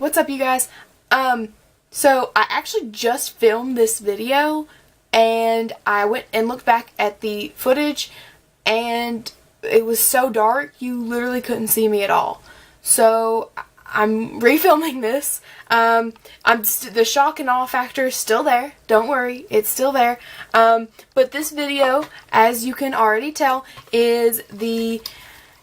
what's up you guys? So I actually just filmed this video and I went and looked back at the footage and it was so dark you literally couldn't see me at all. So I'm refilming this. The shock and awe factor is still there. Don't worry, it's still there. But this video, as you can already tell, is the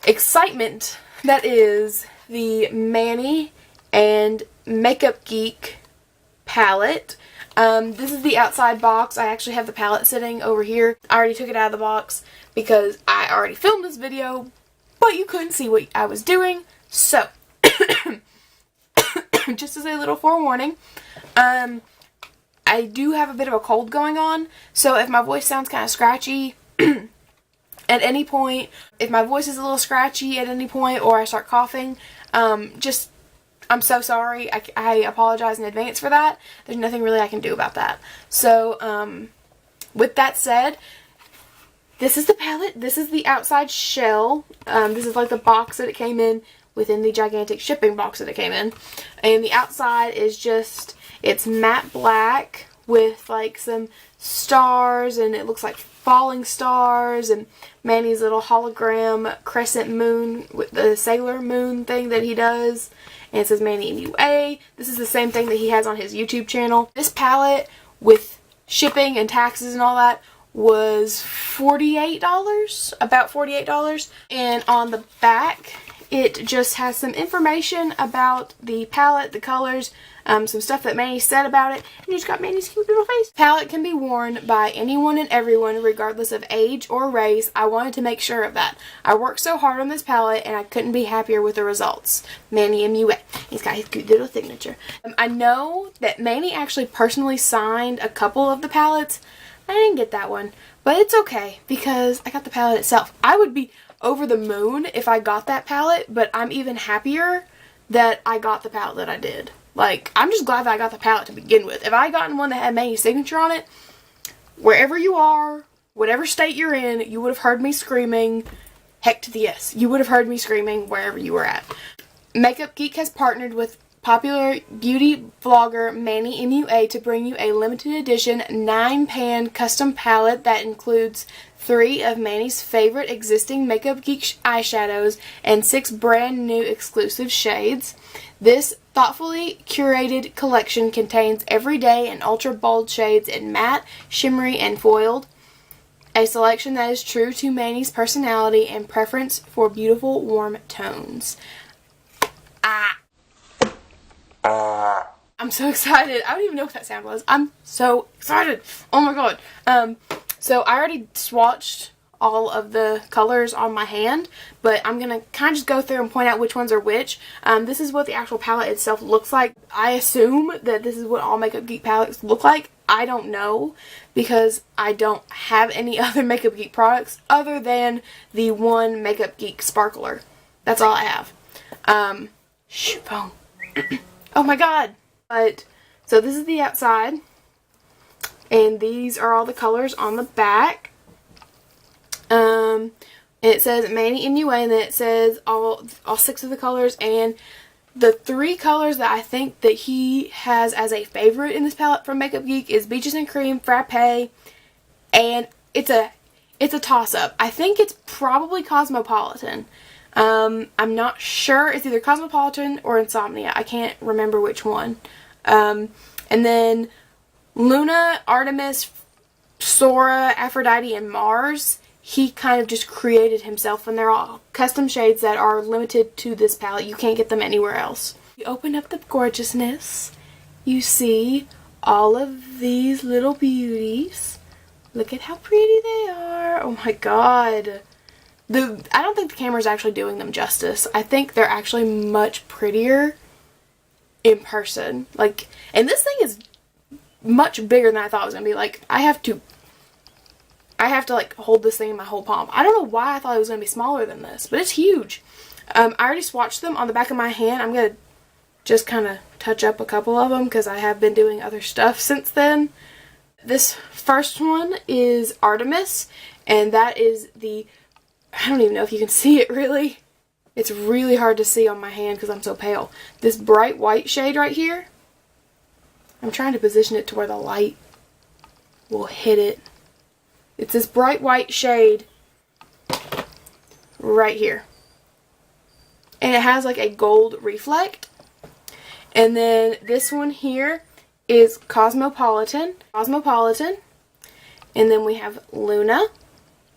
excitement that is the Manny and Makeup Geek palette. This is the outside box. I actually have the palette sitting over here. I already took it out of the box because I already filmed this video, but you couldn't see what I was doing. So, just as a little forewarning, I do have a bit of a cold going on, so if my voice sounds kind of scratchy at any point, if my voice is a little scratchy at any point, or I start coughing, I'm so sorry. I apologize in advance for that. There's nothing really I can do about that. So, with that said, this is the palette. This is the outside shell. This is like the box that it came in within the gigantic shipping box that it came in. And the outside is just, it's matte black with like some stars, and it looks like falling stars, and Manny's little hologram crescent moon with the Sailor Moon thing that he does. And it says MannyMUA. This is the same thing that he has on his YouTube channel. This palette with shipping and taxes and all that was $48, about $48. And on the back, it just has some information about the palette, the colors, some stuff that Manny said about it, and you just got Manny's cute little face. Palette can be worn by anyone and everyone, regardless of age or race. I wanted to make sure of that. I worked so hard on this palette, and I couldn't be happier with the results. MannyMUA. He's got his cute little signature. I know that Manny actually personally signed a couple of the palettes. I didn't get that one, but it's okay because I got the palette itself. I would be over the moon if I got that palette, but I'm even happier that I got the palette that I did. Like, I'm just glad that I got the palette to begin with. If I had gotten one that had Manny's signature on it, wherever you are, whatever state you're in, you would have heard me screaming, heck to the yes. You would have heard me screaming wherever you were at. Makeup Geek has partnered with popular beauty vlogger MannyMUA to bring you a limited edition 9-pan custom palette that includes 3 of Manny's favorite existing Makeup Geek eyeshadows and 6 brand new exclusive shades. This thoughtfully curated collection contains everyday and ultra bold shades in matte, shimmery, and foiled. A selection that is true to Manny's personality and preference for beautiful warm tones. I'm so excited. I don't even know what that sound was. I'm so excited. Oh my god. So I already swatched all of the colors on my hand, but I'm going to kind of just go through and point out which ones are which. This is what the actual palette itself looks like. I assume that this is what all Makeup Geek palettes look like. I don't know because I don't have any other Makeup Geek products other than the one Makeup Geek sparkler. That's all I have. Shoot, phone. Oh my god. But, so this is the outside, and these are all the colors on the back. It says MannyMUA, and then it says all 6 of the colors, and the 3 colors that I think that he has as a favorite in this palette from Makeup Geek is Beaches and Cream, Frappe, and it's a toss-up. I think it's probably Cosmopolitan. I'm not sure. It's either Cosmopolitan or Insomnia. I can't remember which one. And then Luna, Artemis, Sora, Aphrodite, and Mars, he kind of just created himself, and they're all custom shades that are limited to this palette. You can't get them anywhere else. You open up the gorgeousness. You see all of these little beauties. Look at how pretty they are. Oh my god. I don't think the camera's actually doing them justice. I think they're actually much prettier in person. Like, and this thing is much bigger than I thought it was going to be. Like, I have to like hold this thing in my whole palm. I don't know why I thought it was going to be smaller than this, but it's huge. I already swatched them on the back of my hand. I'm going to just kind of touch up a couple of them because I have been doing other stuff since then. This first one is Artemis, and that is the, I don't even know if you can see it really. It's really hard to see on my hand because I'm so pale. This bright white shade right here, I'm trying to position it to where the light will hit it. It's this bright white shade right here. And it has like a gold reflect. And then this one here is Cosmopolitan. And then we have Luna.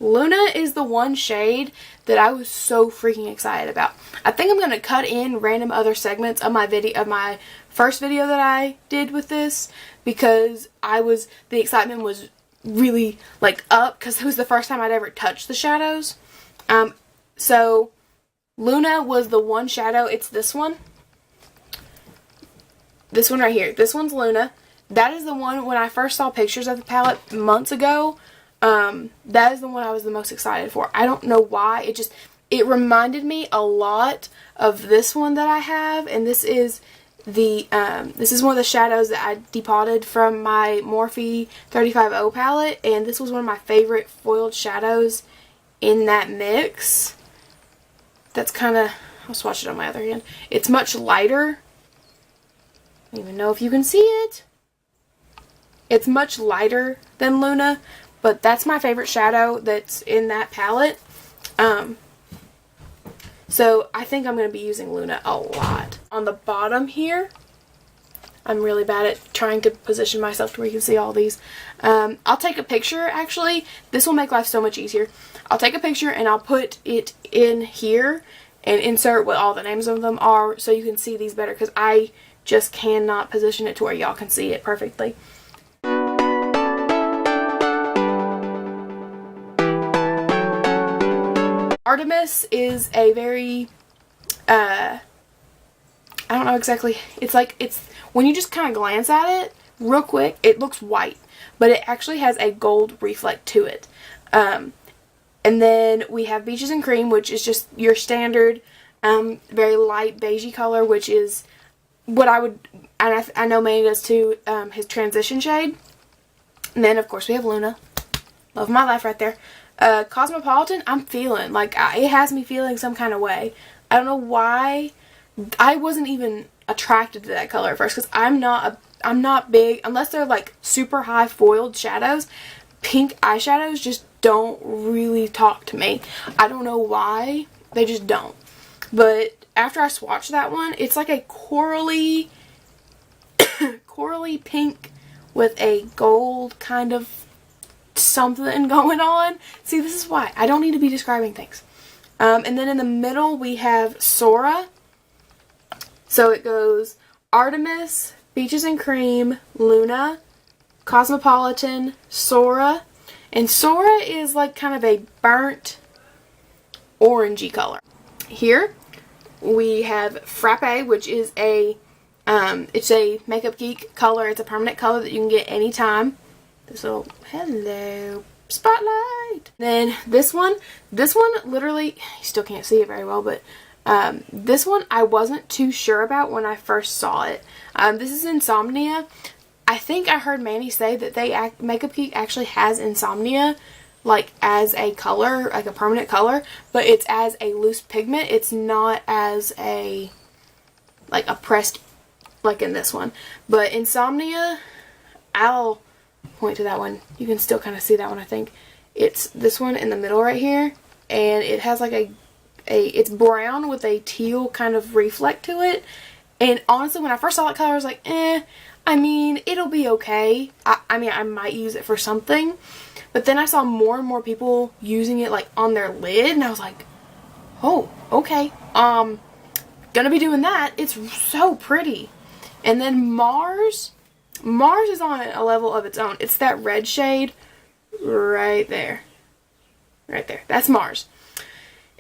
Luna is the one shade that I was so freaking excited about. I think I'm going to cut in random other segments of my first video that I did with this, because the excitement was really like up, because it was the first time I'd ever touched the shadows. So Luna was the one shadow. It's this one. This one right here. This one's Luna. That is the one, when I first saw pictures of the palette months ago, that is the one I was the most excited for. I don't know why. It reminded me a lot of this one that I have, and this is this is one of the shadows that I depotted from my Morphe 35O palette, and this was one of my favorite foiled shadows in that mix. That's kind of, I'll swatch it on my other hand. It's much lighter. I don't even know if you can see it. It's much lighter than Luna, but that's my favorite shadow that's in that palette. So I think I'm going to be using Luna a lot. On the bottom here, I'm really bad at trying to position myself to where you can see all these. I'll take a picture, actually. This will make life so much easier. I'll take a picture and I'll put it in here and insert what all the names of them are so you can see these better, because I just cannot position it to where y'all can see it perfectly. Artemis is a very, I don't know exactly, it's when you just kind of glance at it real quick, it looks white, but it actually has a gold reflect to it. And then we have Beaches and Cream, which is just your standard, very light beigey color, which is what I would, and I know Manny does too, his transition shade. And then, of course, we have Luna. Love my life right there. Cosmopolitan, I'm feeling, like, it has me feeling some kind of way. I don't know why. I wasn't even attracted to that color at first, because I'm not big, unless they're, like, super high foiled shadows. Pink eyeshadows just don't really talk to me. I don't know why. They just don't. But after I swatched that one, it's like a corally pink with a gold kind of something going on. See, this is why I don't need to be describing things. And then in the middle we have Sora. So it goes Artemis, Beaches and Cream, Luna, Cosmopolitan, Sora. And Sora is like kind of a burnt orangey color. Here we have Frappe, which is it's a Makeup Geek color. It's a permanent color that you can get anytime. This little, hello, spotlight. Then this one literally, you still can't see it very well, but this one I wasn't too sure about when I first saw it. This is Insomnia. I think I heard Manny say that Makeup Geek actually has Insomnia, like, as a color, like a permanent color, but it's as a loose pigment. It's not as a, like, a pressed, like in this one. But Insomnia, I'll point to that one. You can still kind of see that one, I think. It's this one in the middle right here, and it has like it's brown with a teal kind of reflect to it. And honestly, when I first saw that color, I was like, I mean, it'll be okay. I mean, I might use it for something. But then I saw more and more people using it, like, on their lid, and I was like, oh, okay. Gonna be doing that. It's so pretty. And then Mars is on a level of its own. It's that red shade right there. Right there. That's Mars.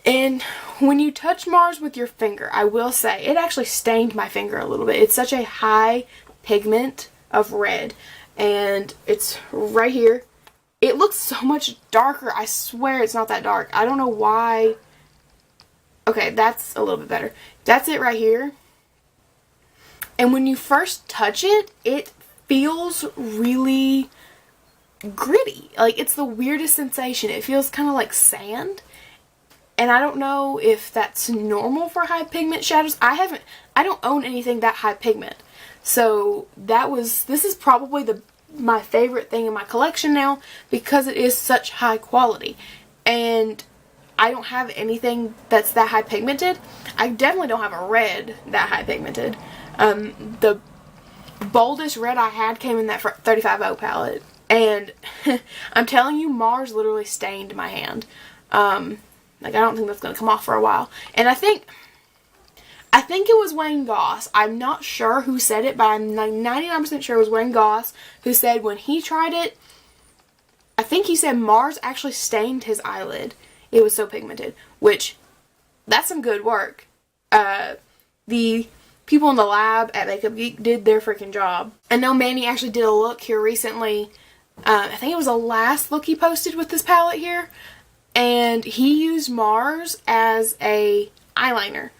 And when you touch Mars with your finger, I will say, it actually stained my finger a little bit. It's such a high pigment of red. And it's right here. It looks so much darker. I swear it's not that dark. I don't know why. Okay, that's a little bit better. That's it right here. And when you first touch it, it feels really gritty. Like, it's the weirdest sensation. It feels kind of like sand. And I don't know if that's normal for high pigment shadows. I don't own anything that high pigment. So this is probably my favorite thing in my collection now because it is such high quality. And I don't have anything that's that high pigmented. I definitely don't have a red that high pigmented. The boldest red I had came in that 35O palette. And I'm telling you, Mars literally stained my hand. Like, I don't think that's going to come off for a while. And I think it was Wayne Goss. I'm not sure who said it, but I'm 99% sure it was Wayne Goss who said when he tried it, I think he said Mars actually stained his eyelid. It was so pigmented, which, that's some good work. The people in the lab at Makeup Geek did their freaking job. I know Manny actually did a look here recently. I think it was the last look he posted with this palette here. And he used Mars as a eyeliner.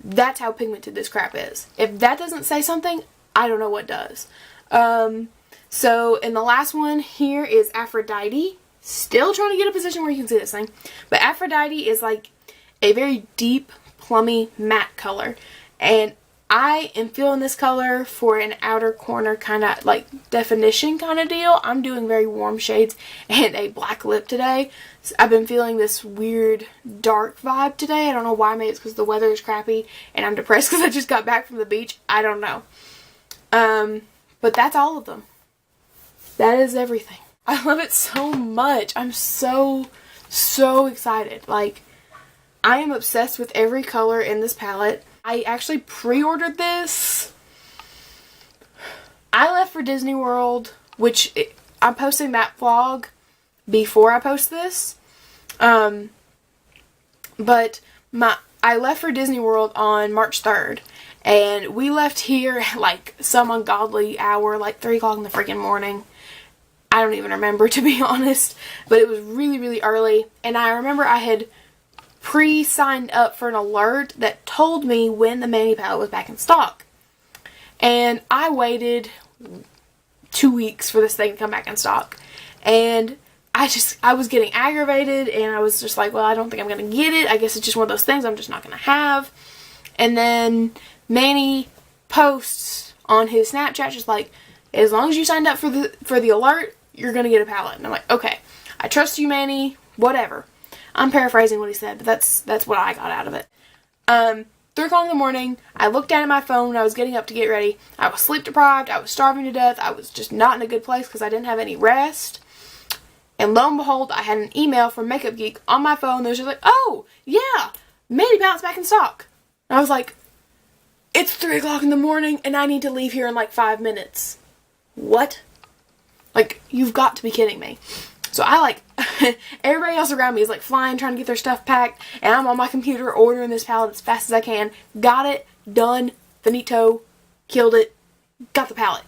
That's how pigmented this crap is. If that doesn't say something, I don't know what does. So in the last one here is Aphrodite. Still trying to get a position where you can see this thing. But Aphrodite is like a very deep, plummy, matte color. And I am feeling this color for an outer corner kind of like definition kind of deal. I'm doing very warm shades and a black lip today. So I've been feeling this weird dark vibe today. I don't know why. Maybe it's because the weather is crappy and I'm depressed because I just got back from the beach. I don't know. But that's all of them. That is everything. I love it so much. I'm so excited. Like, I am obsessed with every color in this palette. I actually pre-ordered this. I left for Disney World, which I'm posting that vlog before I post this. But I left for Disney World on March 3rd. And we left here at like some ungodly hour, like 3 o'clock in the freaking morning. I don't even remember, to be honest. But it was really, really early. And I remember I had pre-signed up for an alert that told me when the Manny palette was back in stock. And I waited 2 weeks for this thing to come back in stock. And I was getting aggravated and I was just like, well, I don't think I'm going to get it. I guess it's just one of those things I'm just not going to have. And then Manny posts on his Snapchat just like, as long as you signed up for the alert, you're going to get a palette. And I'm like, okay, I trust you, Manny, whatever. I'm paraphrasing what he said, but that's what I got out of it. 3 o'clock in the morning, I looked down at my phone when I was getting up to get ready. I was sleep deprived, I was starving to death, I was just not in a good place because I didn't have any rest. And lo and behold, I had an email from Makeup Geek on my phone that was just like, oh, yeah, Manny palette's back in stock. And I was like, it's 3 o'clock in the morning and I need to leave here in like 5 minutes. What? Like, you've got to be kidding me. So I like, everybody else around me is like flying, trying to get their stuff packed, and I'm on my computer ordering this palette as fast as I can. Got it, done, finito, killed it, got the palette.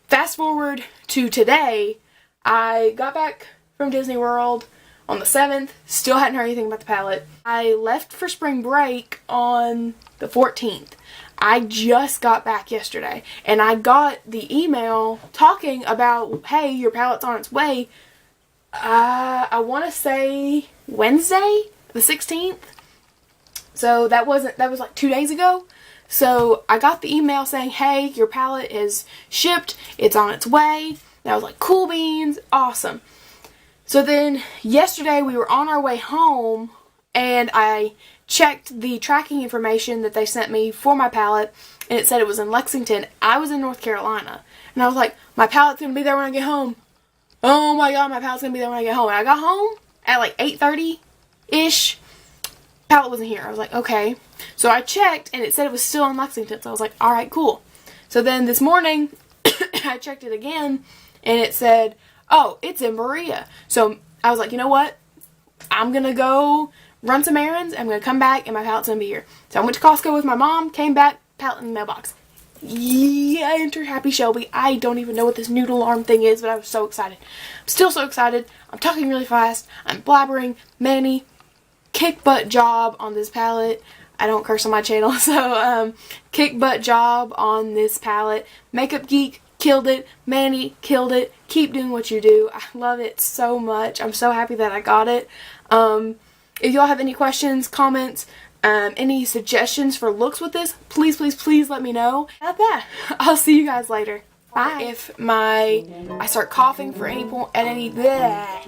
Fast forward to today, I got back from Disney World on the 7th, still hadn't heard anything about the palette. I left for spring break on the 14th. I just got back yesterday, and I got the email talking about, hey, your palette's on its way. I want to say Wednesday, the 16th. So that was like 2 days ago. So I got the email saying, hey, your palette is shipped. It's on its way. And I was like, cool beans. Awesome. So then yesterday we were on our way home and I checked the tracking information that they sent me for my palette and it said it was in Lexington. I was in North Carolina. And I was like, my palette's going to be there when I get home. Oh my god, my palette's going to be there when I get home. And I got home at like 8:30-ish. Palette wasn't here. I was like, okay. So I checked and it said it was still in Lexington. So I was like, alright, cool. So then this morning, I checked it again and it said, oh, it's in Berea. So I was like, you know what? I'm going to go run some errands. I'm going to come back and my palette's going to be here. So I went to Costco with my mom, came back, palette in the mailbox. Yeah, enter Happy Shelby. I don't even know what this noodle arm thing is, but I was so excited. I'm still so excited. I'm talking really fast. I'm blabbering. Manny, kick butt job on this palette. I don't curse on my channel, so kick butt job on this palette. Makeup Geek killed it. Manny killed it. Keep doing what you do. I love it so much. I'm so happy that I got it. If y'all have any questions, comments, any suggestions for looks with this, please, please, please let me know. At that, I'll see you guys later. Bye. If I start coughing for any point at any bleh.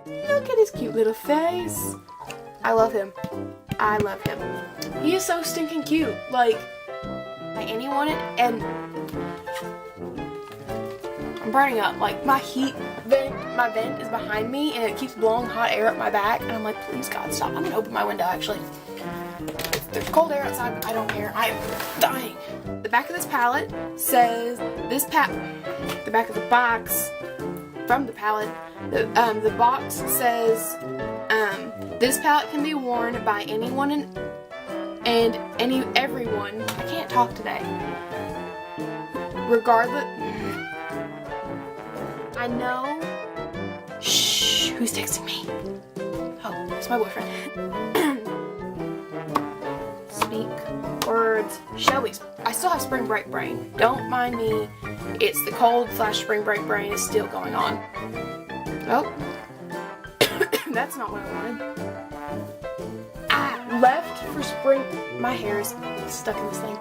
Look at his cute little face. I love him. I love him. He is so stinking cute. Like anyone, and I'm burning up. Like my vent is behind me and it keeps blowing hot air up my back, and I'm like, please God, stop. I'm gonna open my window actually. There's cold air outside, but I don't care. I am dying. The back of this palette says the back of the box from the palette, the box says this palette can be worn by anyone and everyone. I can't talk today. Regardless. I know. Shh. Who's texting me? Oh, it's my boyfriend. Speak words. Shelby's. I still have spring break brain. Don't mind me. It's the cold / spring break brain is still going on. Oh. That's not what I wanted. Left for spring. My hair is stuck in this thing.